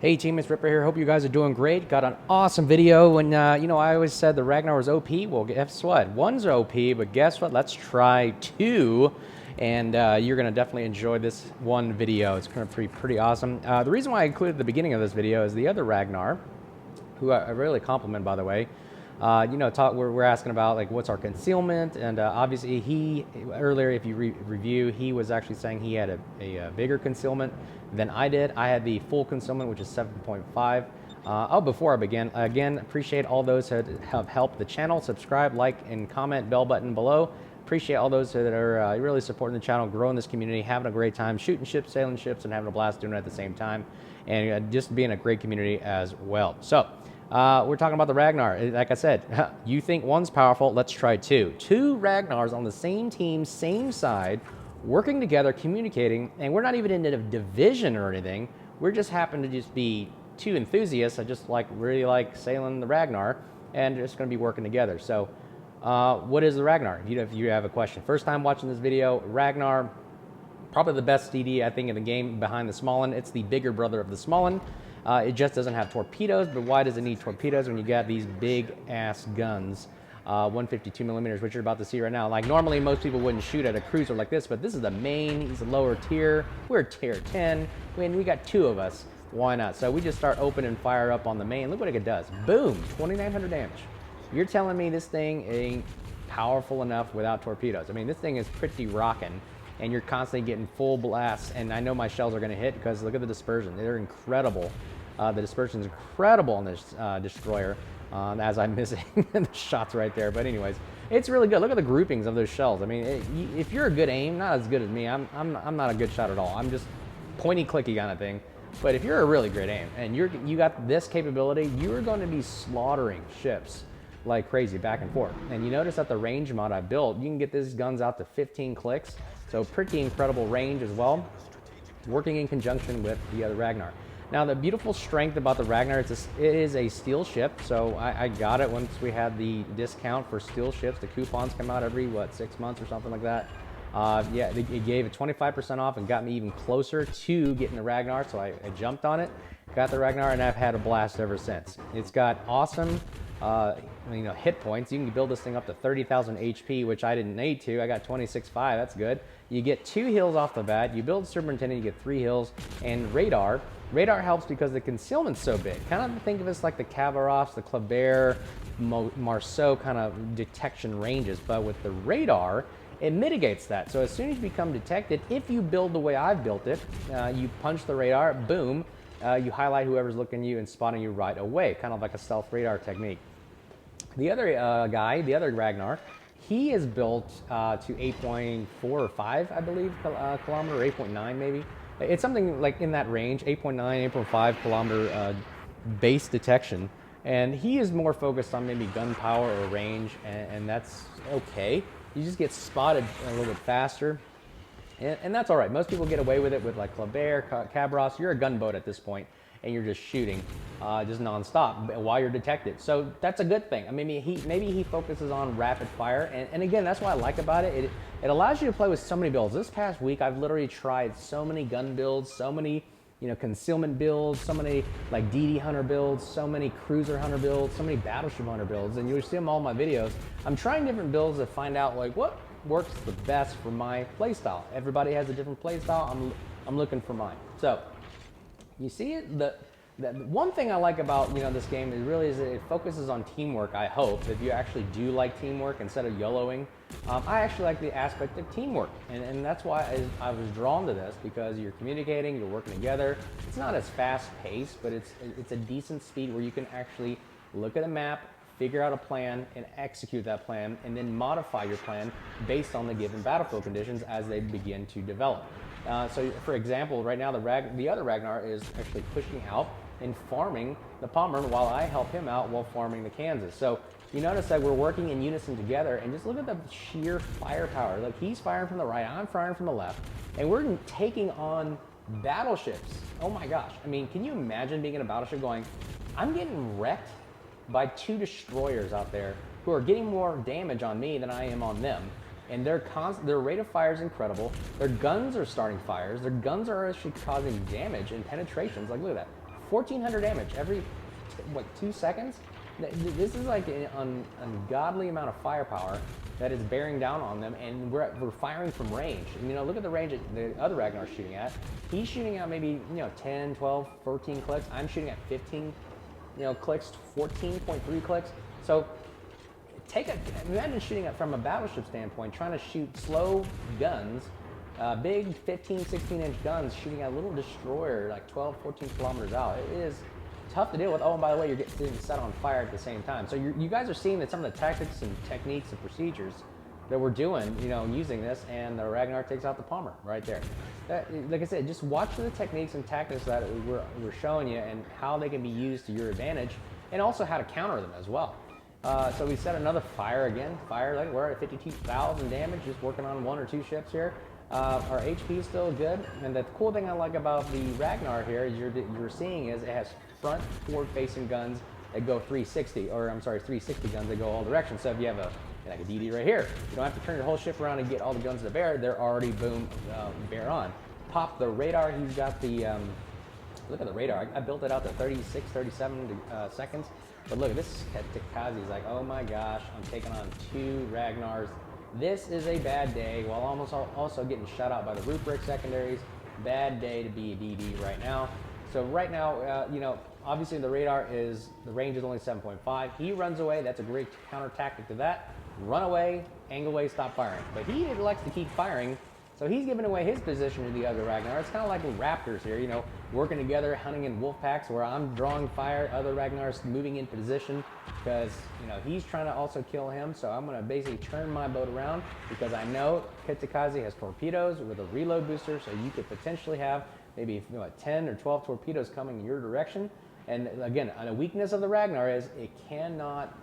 Hey team, it's Ripper here. Hope you guys are doing great. Got an awesome video. And I always said the Ragnar was OP. Well, guess what? One's OP, but guess what? Let's try two. And you're gonna definitely enjoy this one video. It's gonna be pretty awesome. The reason why I included the beginning of this video is the other Ragnar, who I really compliment, by the way. We're asking about like what's our concealment, and obviously he earlier, if you review, he was actually saying he had a bigger concealment than I did. I had the full concealment, which is 7.5. Before I begin, again, appreciate all those that have helped the channel. Subscribe, like, and comment, bell button below. Appreciate all those that are really supporting the channel, growing this community, having a great time, shooting ships, sailing ships, and having a blast doing it at the same time, and just being a great community as well. So. We're talking about the Ragnar. Like I said, you think one's powerful, let's try two. Two Ragnars on the same team, same side, working together, communicating, and we're not even in a division or anything. We're just happen to just be two enthusiasts that just really like sailing the Ragnar, and just going to be working together. So what is the Ragnar? If you have a question. First time watching this video, Ragnar, probably the best DD, I think, in the game behind the small one. It's the bigger brother of the small one. It just doesn't have torpedoes, but why does it need torpedoes when you got these big ass guns, 152 millimeters, which you're about to see right now? Like normally most people wouldn't shoot at a cruiser like this, but this is the main, he's a lower tier. We're tier 10, we got two of us, why not? So we just start opening fire up on the main. Look what it does, boom, 2,900 damage. You're telling me this thing ain't powerful enough without torpedoes? I mean, this thing is pretty rocking. And you're constantly getting full blasts, and I know my shells are going to hit because look at the dispersion. They're incredible. The dispersion is incredible on this destroyer, as I'm missing the shots right there. But anyways, it's really good. Look at the groupings of those shells. I mean, if you're a good aim, not as good as me. I'm not a good shot at all. I'm just pointy clicky kind of thing. But if you're a really great aim and you got this capability, you're going to be slaughtering ships like crazy back and forth. And you notice that the range mod I built, you can get these guns out to 15 clicks. So pretty incredible range as well, working in conjunction with the other Ragnar. Now the beautiful strength about the Ragnar, it is a steel ship. So I got it once we had the discount for steel ships. The coupons come out every, 6 months or something like that. Yeah, it gave it 25% off and got me even closer to getting the Ragnar. So I jumped on it, got the Ragnar, and I've had a blast ever since. It's got awesome hit points. You can build this thing up to 30,000 HP, which I didn't need to. I got 26.5, that's good. You get 2 heals off the bat. You build Superintendent, you get 3 heals. And radar. Radar helps because the concealment's so big. Kind of think of this like the Kavarovs, the Kleber, Marceau kind of detection ranges. But with the radar, it mitigates that. So as soon as you become detected, if you build the way I've built it, you punch the radar, boom, you highlight whoever's looking at you and spotting you right away, kind of like a stealth radar technique. The other guy, the other Ragnar, he is built to 8.4 or 5, I believe, kilometer, 8.9 maybe. It's something like in that range, 8.9, 8.5 kilometer base detection. And he is more focused on maybe gun power or range, and that's okay. You just get spotted a little bit faster. And that's all right. Most people get away with it with like Kleber, Cabros. You're a gunboat at this point, and you're just shooting, just nonstop while you're detected. So that's a good thing. I mean, maybe he focuses on rapid fire, and again, that's what I like about it. It allows you to play with so many builds. This past week, I've literally tried so many gun builds, so many concealment builds, so many like DD hunter builds, so many cruiser hunter builds, so many battleship hunter builds, and you'll see them all in my videos. I'm trying different builds to find out like what works the best for my playstyle. Everybody has a different playstyle. I'm looking for mine. So you see it. The one thing I like about this game is it focuses on teamwork. I hope if you actually do like teamwork instead of YOLOing. I actually like the aspect of teamwork, and that's why I was drawn to this, because you're communicating, you're working together. It's not as fast paced, but it's a decent speed where you can actually look at a map, figure out a plan, and execute that plan, and then modify your plan based on the given battlefield conditions as they begin to develop. So for example, right now the other Ragnar is actually pushing out and farming the Pommern while I help him out while farming the Kansas. So you notice that we're working in unison together, and just look at the sheer firepower. Like he's firing from the right, I'm firing from the left, and we're taking on battleships. Oh my gosh. I mean, can you imagine being in a battleship going, I'm getting wrecked by 2 destroyers out there who are getting more damage on me than I am on them. And their rate of fire is incredible. Their guns are starting fires. Their guns are actually causing damage and penetrations. Like, look at that. 1,400 damage every, what, 2 seconds? This is like an ungodly amount of firepower that is bearing down on them, and we're firing from range. And, you know, look at the range that the other Ragnar's shooting at. He's shooting out maybe, you know, 10, 12, 13 clicks. I'm shooting at 15, you know, clicks, 14.3 clicks. So imagine shooting it from a battleship standpoint, trying to shoot slow guns, big 15, 16-inch guns shooting at a little destroyer like 12, 14 kilometers out. It is tough to deal with. Oh, and by the way, you're getting set on fire at the same time. So you guys are seeing that some of the tactics and techniques and procedures that we're doing, you know, using this, and the Ragnar takes out the Palmer right there. Like I said, just watch the techniques and tactics that we're showing you and how they can be used to your advantage, and also how to counter them as well. So we set another fire again. Fire, like we're at 52,000 damage, just working on 1 or 2 ships here. Our HP is still good, and the cool thing I like about the Ragnar here is you're seeing is it has front forward-facing guns that go 360, or I'm sorry, 360 guns that go all directions. So if you have like a DD right here, you don't have to turn your whole ship around and get all the guns to bear. They're already boom, bear on. Pop the radar. He's got the look at the radar. I built it out to 36, 37 seconds. But look, this Tikazi's like, oh my gosh, I'm taking on 2 Ragnars. This is a bad day, while almost also getting shut out by the roof break secondaries. Bad day to be a DD right now. So right now, you know, obviously the range is only 7.5. He runs away. That's a great counter tactic to that. Run away, angle away, stop firing. But he likes to keep firing, so he's giving away his position to the other Ragnar. It's kind of like Raptors here, you know, working together, hunting in wolf packs, where I'm drawing fire, other Ragnar's moving in position, because, you know, he's trying to also kill him. So I'm going to basically turn my boat around, because I know Kitakazi has torpedoes with a reload booster, so you could potentially have maybe, you know, 10 or 12 torpedoes coming in your direction. And again, a weakness of the Ragnar is it cannot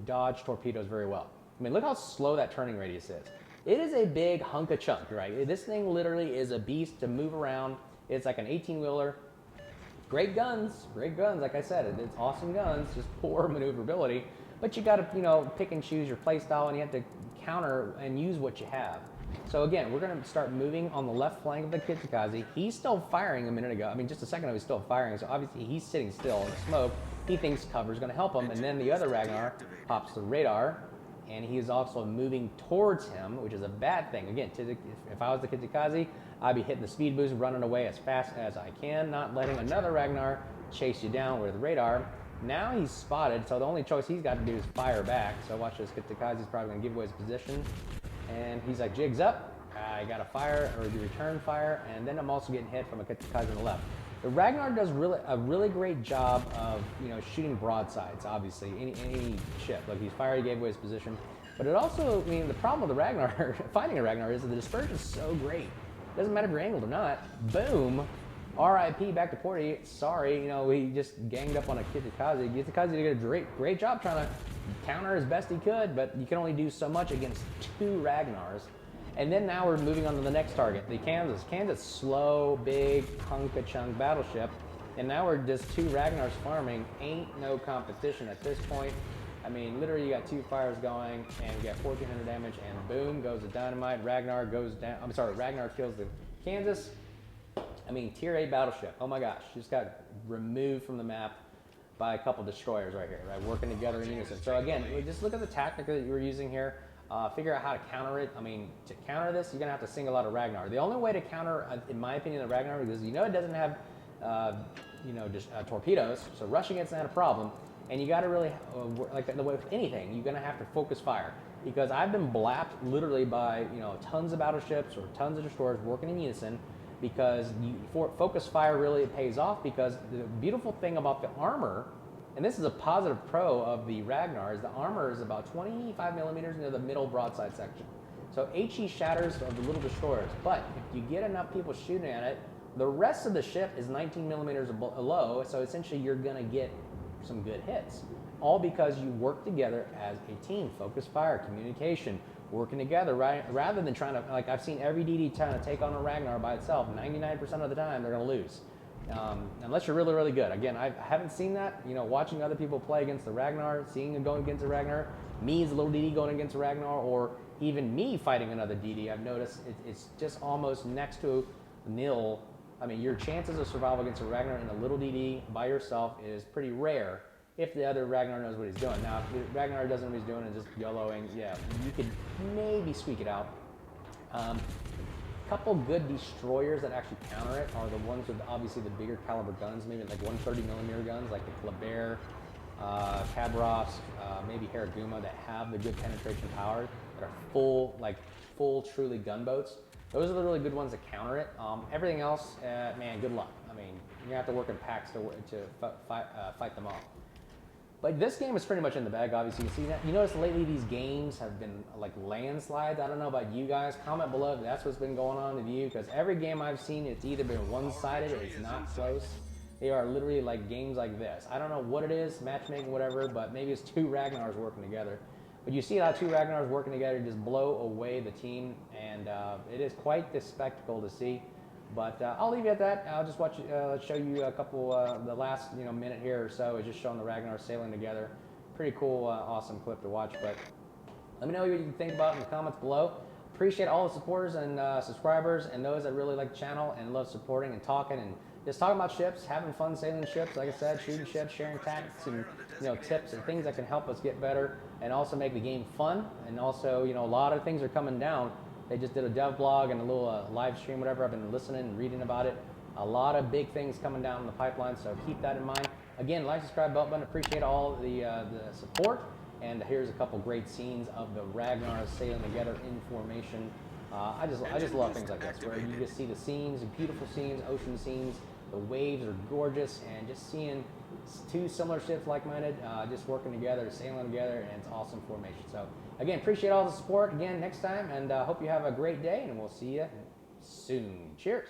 dodge torpedoes very well. I mean, look how slow that turning radius is. It is a big hunk of chunk, right? This thing literally is a beast to move around. It's like an 18-wheeler. Great guns, like I said. It's awesome guns, just poor maneuverability. But you got to, you know, pick and choose your play style, and you have to counter and use what you have. So again, we're going to start moving on the left flank of the Kitakazi. He's still firing a minute ago. I mean, just a second ago, he's still firing. So obviously he's sitting still in the smoke. He thinks cover is going to help him. And then the other Ragnar pops the radar, and he is also moving towards him, which is a bad thing. Again, if I was the Kitakazi, I'd be hitting the speed boost, running away as fast as I can, not letting another Ragnar chase you down with radar. Now he's spotted, so the only choice he's got to do is fire back. So watch this, Kitakazi's probably going to give away his position. And he's like, jigs up, I got a fire, or return fire, and then I'm also getting hit from a Kitakazi on the left. The Ragnar does a really great job of, you know, shooting broadsides, obviously, any ship. Like he's fired, he gave away his position. But it also, I mean, the problem with the Ragnar, finding a Ragnar, is that the dispersion is so great. It doesn't matter if you're angled or not. Boom, RIP, back to Porty. Sorry, you know, he just ganged up on a Kitakazi. Kitakazi did a great job trying to counter as best he could, but you can only do so much against 2 Ragnars. And then now we're moving on to the next target, the Kansas. Kansas, slow, big, hunk-a-chunk battleship. And now we're just 2 Ragnars farming. Ain't no competition at this point. I mean, literally you got 2 fires going, and you got 1,400 damage, and boom, goes the dynamite. Ragnar goes down. I'm sorry, Ragnar kills the Kansas. I mean, tier 8 battleship. Oh my gosh, just got removed from the map by a couple destroyers right here, right? Working together in unison. So again, just look at the tactic that you were using here. Figure out how to counter it. I mean, to counter this, you're gonna have to sing a lot of Ragnar. The only way to counter, in my opinion, the Ragnar, because you know it doesn't have, you know, just torpedoes, so rushing it's not a problem. And you got to really, like the way with anything, you're gonna have to focus fire. Because I've been blapped literally by, you know, tons of battleships or tons of destroyers working in unison. Because focus fire really pays off, because the beautiful thing about the armor, and this is a positive pro of the Ragnar, is the armor is about 25 millimeters near the middle broadside section. So HE shatters of the little destroyers, but if you get enough people shooting at it, the rest of the ship is 19 millimeters below, so essentially you're gonna get some good hits. All because you work together as a team, focus fire, communication, working together, right? Rather than trying to, like I've seen every DD trying to take on a Ragnar by itself, 99% of the time they're gonna lose. Unless you're really, really good. Again, I haven't seen that. You know, watching other people play against the Ragnar, seeing them going against the Ragnar, me as a little DD going against a Ragnar, or even me fighting another DD, I've noticed it's just almost next to nil I mean, your chances of survival against a Ragnar in a little DD by yourself is pretty rare if the other Ragnar knows what he's doing. Now, if the Ragnar doesn't know what he's doing and just YOLOing, yeah, you could maybe squeak it out. Couple good destroyers that actually counter it are the ones with obviously the bigger caliber guns, maybe like 130mm guns, like the Kleber, Kabrovs, maybe Haraguma, that have the good penetration power, that are full truly gunboats. Those are the really good ones that counter it. Everything else, man, good luck. I mean, you're gonna have to work in packs to fight them off. But this game is pretty much in the bag, obviously. You see that? You notice lately these games have been like landslides. I don't know about you guys. Comment below if that's what's been going on with you, because every game I've seen, it's either been one-sided or it's not close. They are literally like games like this. I don't know what it is, matchmaking, whatever, but maybe it's two Ragnars working together. But you see how two Ragnars working together just blow away the team, and it is quite the spectacle to see. But I'll leave you at that. I'll just show you a couple, the last minute here or so is just showing the Ragnar sailing together. Pretty cool, awesome clip to watch. But let me know what you think about it in the comments below. Appreciate all the supporters and subscribers and those that really like the channel and love supporting and talking and just talking about ships, having fun sailing ships. Like I said, shooting ships, sharing tactics and tips and things that can help us get better and also make the game fun. And also, a lot of things are coming down. They just did a dev blog and a little live stream, whatever. I've been listening and reading about it. A lot of big things coming down in the pipeline, so keep that in mind. Again, like, subscribe, bell button. Appreciate all the support. And here's a couple great scenes of the Ragnars sailing together in formation. I just love things like this, where you just see the scenes, beautiful scenes, ocean scenes. The waves are gorgeous, and just seeing two similar ships, like-minded, just working together, sailing together, and it's awesome formation. So again, appreciate all the support again next time, and hope you have a great day, and we'll see you soon. Cheers.